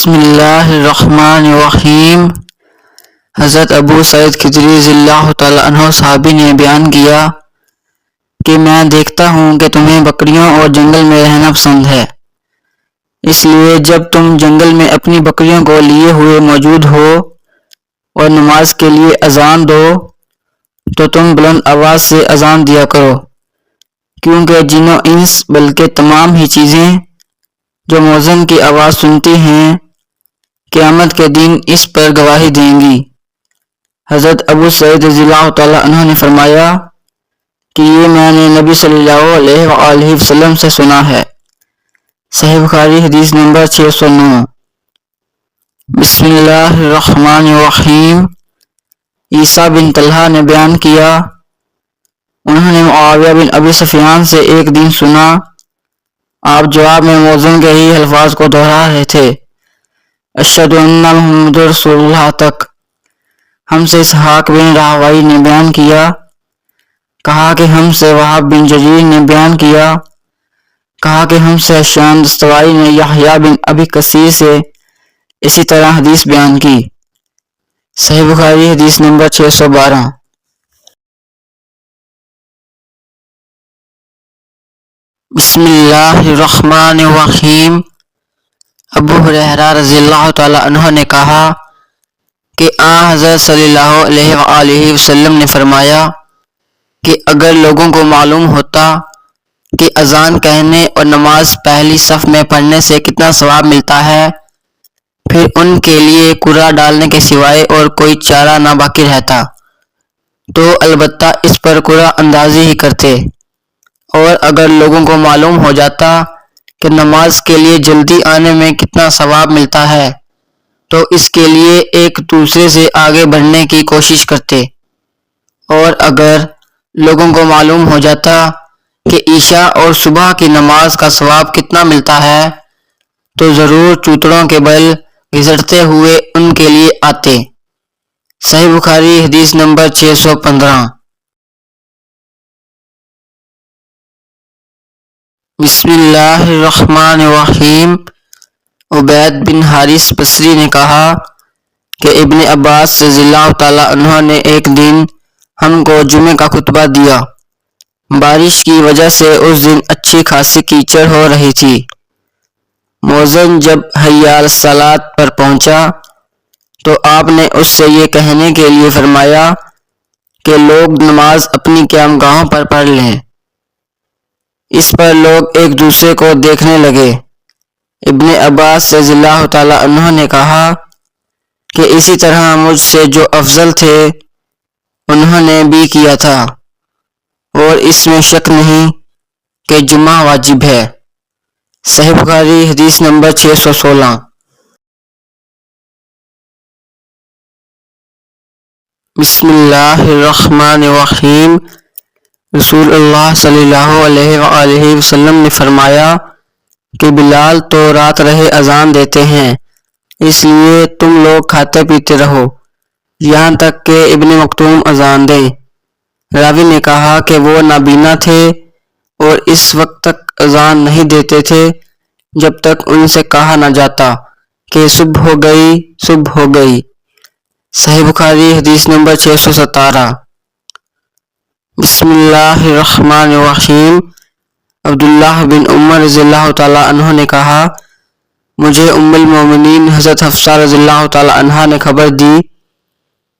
بسم اللہ الرحمن الرحیم۔ حضرت ابو سعید خدری رضی اللہ تعالیٰ عنہ صحابی نے بیان کیا کہ میں دیکھتا ہوں کہ تمہیں بکریوں اور جنگل میں رہنا پسند ہے، اس لیے جب تم جنگل میں اپنی بکریوں کو لیے ہوئے موجود ہو اور نماز کے لیے اذان دو تو تم بلند آواز سے اذان دیا کرو، کیونکہ جن و انس بلکہ تمام ہی چیزیں جو مؤذن کی آواز سنتی ہیں قیامت کے دن اس پر گواہی دیں گی۔ حضرت ابو سعید رضی اللہ تعالیٰ عنہ نے فرمایا کہ یہ میں نے نبی صلی اللہ علیہ وآلہ وسلم سے سنا ہے۔ صحیح بخاری حدیث نمبر 609۔ بسم اللہ الرحمن الرحیم۔ عیسیٰ بن طلحہ نے بیان کیا، انہوں نے معاویہ بن ابی سفیان سے ایک دن سنا، آپ جواب میں مؤذن کے ہی الفاظ کو دہرا رہے تھے، اشہد ان محمد رسول اللہ تک۔ ہم سے اسحاق بن راہوئی نے بیان کیا، کہا کہ ہم سے وہاب بن جریر نے بیان کیا، کہا کہ ہم سے حشام دستوائی نے یحییٰ بن ابی کثیر سے اسی طرح حدیث بیان کی۔ صحیح بخاری حدیث نمبر 612۔ بسم اللہ الرحمن الرحیم۔ ابو ہریرہ رضی اللہ تعالیٰ عنہ نے کہا کہ حضرت صلی اللہ علیہ وآلہ وسلم نے فرمایا کہ اگر لوگوں کو معلوم ہوتا کہ اذان کہنے اور نماز پہلی صف میں پڑھنے سے کتنا ثواب ملتا ہے، پھر ان کے لیے قرعہ ڈالنے کے سوائے اور کوئی چارہ نہ باقی رہتا تو البتہ اس پر قرعہ اندازی ہی کرتے۔ اور اگر لوگوں کو معلوم ہو جاتا کہ نماز کے لیے جلدی آنے میں کتنا ثواب ملتا ہے تو اس کے لیے ایک دوسرے سے آگے بڑھنے کی کوشش کرتے۔ اور اگر لوگوں کو معلوم ہو جاتا کہ عشاء اور صبح کی نماز کا ثواب کتنا ملتا ہے تو ضرور چوتڑوں کے بل گھسٹتے ہوئے ان کے لیے آتے۔ صحیح بخاری حدیث نمبر 615۔ بسم اللہ الرحمن الرحیم۔ عبید بن حارث بصری نے کہا کہ ابن عباس رضی اللہ تعالیٰ عنہ نے ایک دن ہم کو جمعہ کا خطبہ دیا۔ بارش کی وجہ سے اس دن اچھی خاصی کیچڑ ہو رہی تھی۔ مؤذن جب حی علی الصلاۃ پر پہنچا تو آپ نے اس سے یہ کہنے کے لیے فرمایا کہ لوگ نماز اپنی قیام گاہوں پر پڑھ لیں۔ اس پر لوگ ایک دوسرے کو دیکھنے لگے۔ ابن عباس رضی اللہ تعالیٰ عنہ نے کہا کہ اسی طرح مجھ سے جو افضل تھے انہوں نے بھی کیا تھا، اور اس میں شک نہیں کہ جمعہ واجب ہے۔ صحیح بخاری حدیث نمبر 616۔ بسم اللہ الرحمن الرحیم۔ رسول اللہ صلی اللہ علیہ وآلہ وسلم نے فرمایا کہ بلال تو رات رہے اذان دیتے ہیں، اس لیے تم لوگ کھاتے پیتے رہو یہاں تک کہ ابن مکتوم اذان دیں۔ راوی نے کہا کہ وہ نابینا تھے اور اس وقت تک اذان نہیں دیتے تھے جب تک ان سے کہا نہ جاتا کہ صبح ہو گئی، صبح ہو گئی۔ صحیح بخاری حدیث نمبر 617۔ بسم اللہ الرحمن الرحیم۔ عبداللہ بن عمر رضی اللہ تعالیٰ عنہ نے کہا، مجھے ام المومنین حضرت حفصہ رضی اللہ تعالیٰ عنہ نے خبر دی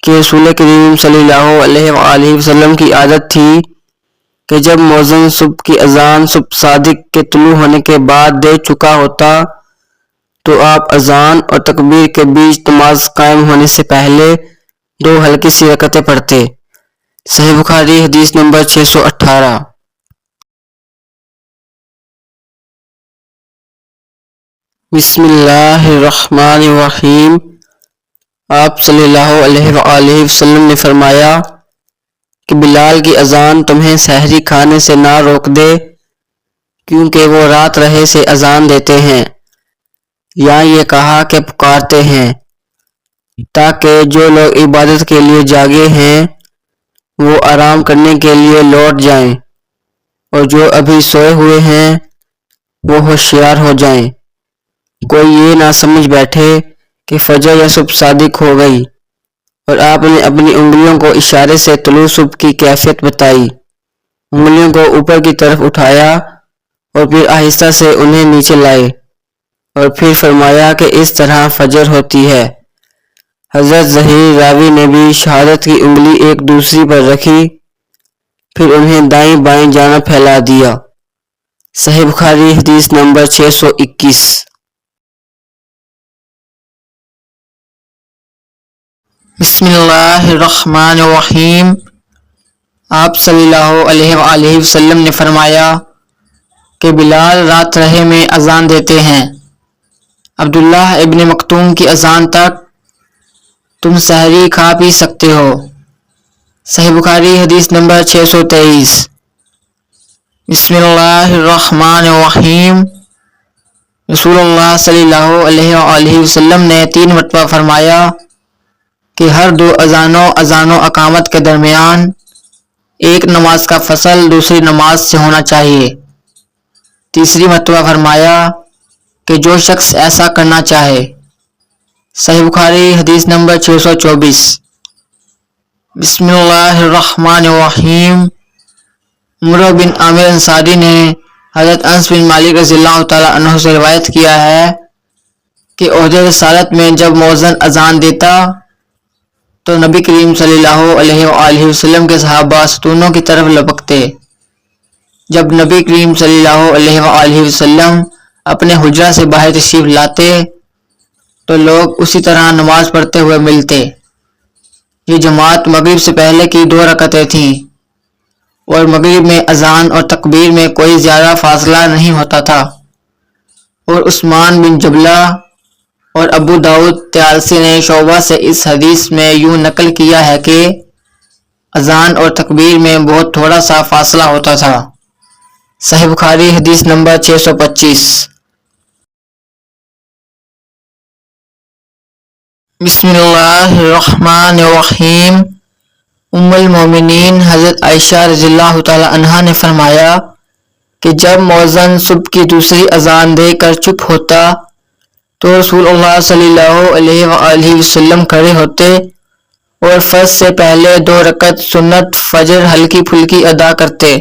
کہ رسول کریم صلی اللہ علیہ وآلہ وسلم کی عادت تھی کہ جب مؤذن صبح کی اذان صبح صادق کے طلوع ہونے کے بعد دے چکا ہوتا تو آپ اذان اور تکبیر کے بیچ نماز قائم ہونے سے پہلے 2 ہلکی سی رکعتیں پڑھتے۔ صحیح بخاری حدیث نمبر 618۔ بسم اللہ الرحمن الرحیم۔ آپ صلی اللہ علیہ وآلہ وسلم نے فرمایا کہ بلال کی اذان تمہیں سحری کھانے سے نہ روک دے، کیونکہ وہ رات رہے سے اذان دیتے ہیں، یا یہ کہا کہ پکارتے ہیں، تاکہ جو لوگ عبادت کے لیے جاگے ہیں وہ آرام کرنے کے لیے لوٹ جائیں، اور جو ابھی سوئے ہوئے ہیں وہ ہوشیار ہو جائیں۔ کوئی یہ نہ سمجھ بیٹھے کہ فجر یا صبح صادق ہو گئی، اور آپ نے اپنی انگلیوں کو اشارے سے طلوع صبح کی کیفیت بتائی، انگلیوں کو اوپر کی طرف اٹھایا اور پھر آہستہ سے انہیں نیچے لائے، اور پھر فرمایا کہ اس طرح فجر ہوتی ہے۔ حضرت ظہیر راوی نے بھی شہادت کی انگلی ایک دوسری پر رکھی، پھر انہیں دائیں بائیں جانب پھیلا دیا۔ صحیح بخاری حدیث نمبر 621۔ بسم اللہ الرحمن الرحیم۔ آپ صلی اللہ علیہ وآلہ وسلم نے فرمایا کہ بلال رات رہے میں اذان دیتے ہیں، عبداللہ ابن مکتوم کی اذان تک تم سحری کھا پی سکتے ہو۔ صحیح بخاری حدیث نمبر 623۔ بسم اللہ الرحمن الرحیم۔ رسول اللہ صلی اللہ علیہ وآلہ وسلم نے 3 مرتبہ فرمایا کہ ہر 2 اذان و اقامت کے درمیان ایک نماز کا فصل دوسری نماز سے ہونا چاہیے۔ تیسری مرتبہ فرمایا کہ جو شخص ایسا کرنا چاہے۔ صحیح بخاری حدیث نمبر 624۔ بسم اللہ الرحمن الرحیم۔ عمرو بن عامر انصاری نے حضرت انس بن مالک رضی اللہ تعالیٰ عنہ سے روایت کیا ہے کہ عہد رسالت میں جب مؤذن اذان دیتا تو نبی کریم صلی اللہ علیہ وآلہ وسلم کے صحابہ ستونوں کی طرف لپکتے۔ جب نبی کریم صلی اللہ علیہ وآلہ وسلم اپنے حجرہ سے باہر تشریف لاتے تو لوگ اسی طرح نماز پڑھتے ہوئے ملتے۔ یہ جماعت مغرب سے پہلے کی 2 رکعتیں تھیں، اور مغرب میں اذان اور تکبیر میں کوئی زیادہ فاصلہ نہیں ہوتا تھا۔ اور عثمان بن جبلہ اور ابو داؤد طیالسی نے شعبہ سے اس حدیث میں یوں نقل کیا ہے کہ اذان اور تکبیر میں بہت تھوڑا سا فاصلہ ہوتا تھا۔ صحیح بخاری حدیث نمبر 625۔ بسم اللہ الرحمن الرحیم۔ ام المومنین حضرت عائشہ رضی اللہ تعالی عنہا نے فرمایا کہ جب مؤذن صبح کی دوسری اذان دے کر چپ ہوتا تو رسول اللہ صلی اللہ علیہ وآلہ وسلم کھڑے ہوتے اور فرض سے پہلے 2 رکعت سنت فجر ہلکی پھلکی ادا کرتے۔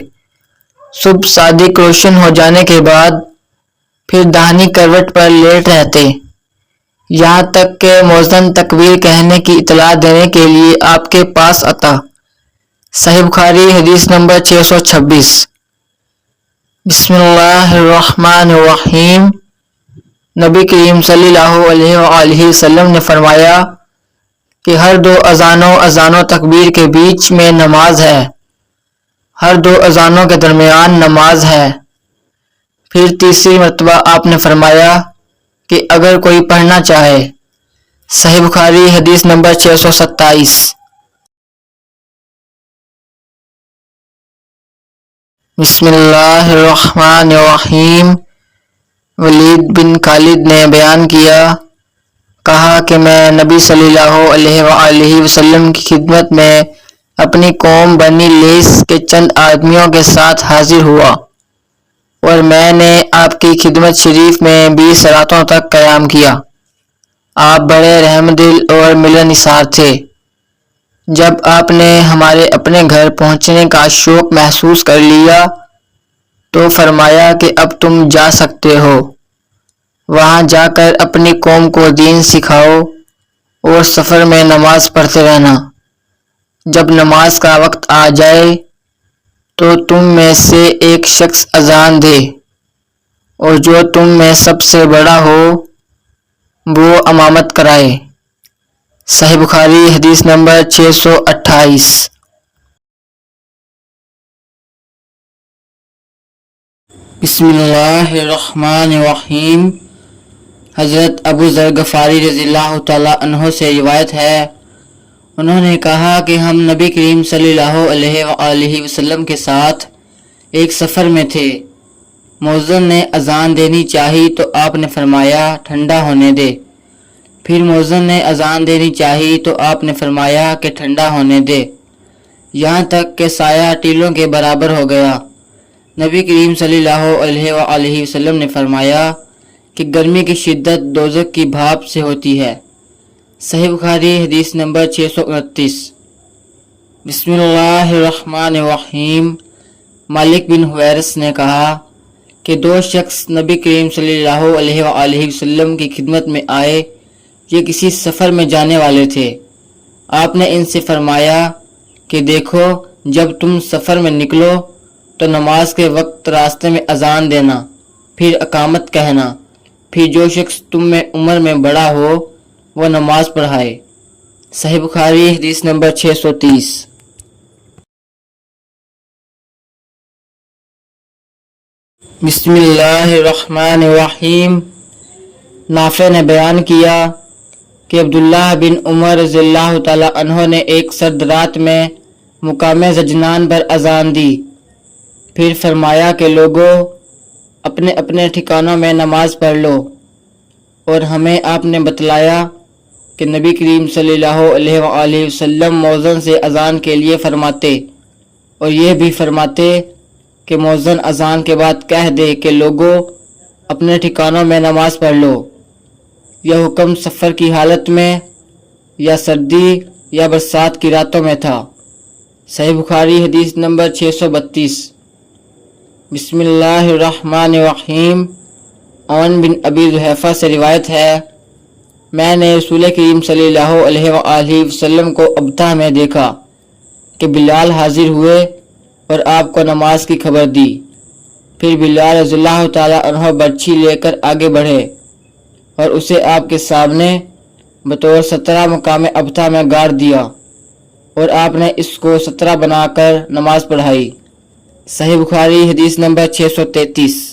صبح صادق روشن ہو جانے کے بعد پھر داہنی کروٹ پر لیٹ رہتے، یہاں تک کہ مؤذن تکبیر کہنے کی اطلاع دینے کے لیے آپ کے پاس آتا۔ صحیح بخاری حدیث نمبر 626۔ بسم اللہ الرحمن الرحیم۔ نبی کریم صلی اللہ علیہ وآلہ وسلم نے فرمایا کہ ہر 2 اذان و تکبیر کے بیچ میں نماز ہے، ہر 2 اذانوں کے درمیان نماز ہے۔ پھر تیسری مرتبہ آپ نے فرمایا کہ اگر کوئی پڑھنا چاہے۔ صحیح بخاری حدیث نمبر 627۔ بسم اللہ الرحمن الرحیم۔ ولید بن خالد نے بیان کہا کہ میں نبی صلی اللہ علیہ وآلہ وسلم کی خدمت میں اپنی قوم بنی لیس کے چند آدمیوں کے ساتھ حاضر ہوا، اور میں نے آپ کی خدمت شریف میں 20 راتوں تک قیام کیا۔ آپ بڑے رحم دل اور ملنسار تھے۔ جب آپ نے ہمارے اپنے گھر پہنچنے کا شوق محسوس کر لیا تو فرمایا کہ اب تم جا سکتے ہو، وہاں جا کر اپنی قوم کو دین سکھاؤ اور سفر میں نماز پڑھتے رہنا۔ جب نماز کا وقت آ جائے تو تم میں سے ایک شخص اذان دے، اور جو تم میں سب سے بڑا ہو وہ امامت کرائے۔ صحیح بخاری حدیث نمبر 628۔ بسم اللہ الرحمن الرحیم۔ حضرت ابو ذر غفاری رضی اللہ تعالیٰ عنہ سے روایت ہے، انہوں نے کہا کہ ہم نبی کریم صلی اللہ علیہ وآلہ وسلم کے ساتھ ایک سفر میں تھے۔ مؤذن نے اذان دینی چاہی تو آپ نے فرمایا ٹھنڈا ہونے دے۔ پھر مؤذن نے اذان دینی چاہی تو آپ نے فرمایا کہ ٹھنڈا ہونے دے، یہاں تک کہ سایہ ٹیلوں کے برابر ہو گیا۔ نبی کریم صلی اللہ علیہ وآلہ وسلم نے فرمایا کہ گرمی کی شدت دوزخ کی بھاپ سے ہوتی ہے۔ صحیح بخاری حدیث نمبر 629۔ بسم اللہ الرحمن الرحیم۔ مالک بن حویرث نے کہا کہ دو شخص نبی کریم صلی اللہ علیہ وآلہ وسلم کی خدمت میں آئے۔ یہ کسی سفر میں جانے والے تھے۔ آپ نے ان سے فرمایا کہ دیکھو، جب تم سفر میں نکلو تو نماز کے وقت راستے میں اذان دینا، پھر اقامت کہنا، پھر جو شخص تم میں عمر میں بڑا ہو وہ نماز پڑھائے۔ صحیح بخاری حدیث نمبر 630۔ بسم اللہ الرحمن الرحیم۔ نافع نے بیان کیا کہ عبداللہ بن عمر رضی اللہ تعالی عنہ نے ایک سرد رات میں مقام زجنان پر اذان دی، پھر فرمایا کہ لوگوں، اپنے اپنے ٹھکانوں میں نماز پڑھ لو، اور ہمیں آپ نے بتلایا کہ نبی کریم صلی اللہ علیہ وآلہ وسلم مؤذن سے اذان کے لیے فرماتے، اور یہ بھی فرماتے کہ مؤذن اذان کے بعد کہہ دے کہ لوگوں، اپنے ٹھکانوں میں نماز پڑھ لو۔ یہ حکم سفر کی حالت میں یا سردی یا برسات کی راتوں میں تھا۔ صحیح بخاری حدیث نمبر 632۔ بسم اللہ الرحمن الرحیم۔ عون بن ابی جحیفہ سے روایت ہے، میں نے رسول کریم صلی اللہ علیہ وآلہ وسلم کو ابتح میں دیکھا کہ بلال حاضر ہوئے اور آپ کو نماز کی خبر دی۔ پھر بلال رضی اللہ تعالی عنہ برچھی لے کر آگے بڑھے اور اسے آپ کے سامنے بطور سترہ مقام ابتح میں گاڑ دیا، اور آپ نے اس کو سترہ بنا کر نماز پڑھائی۔ صحیح بخاری حدیث نمبر 633۔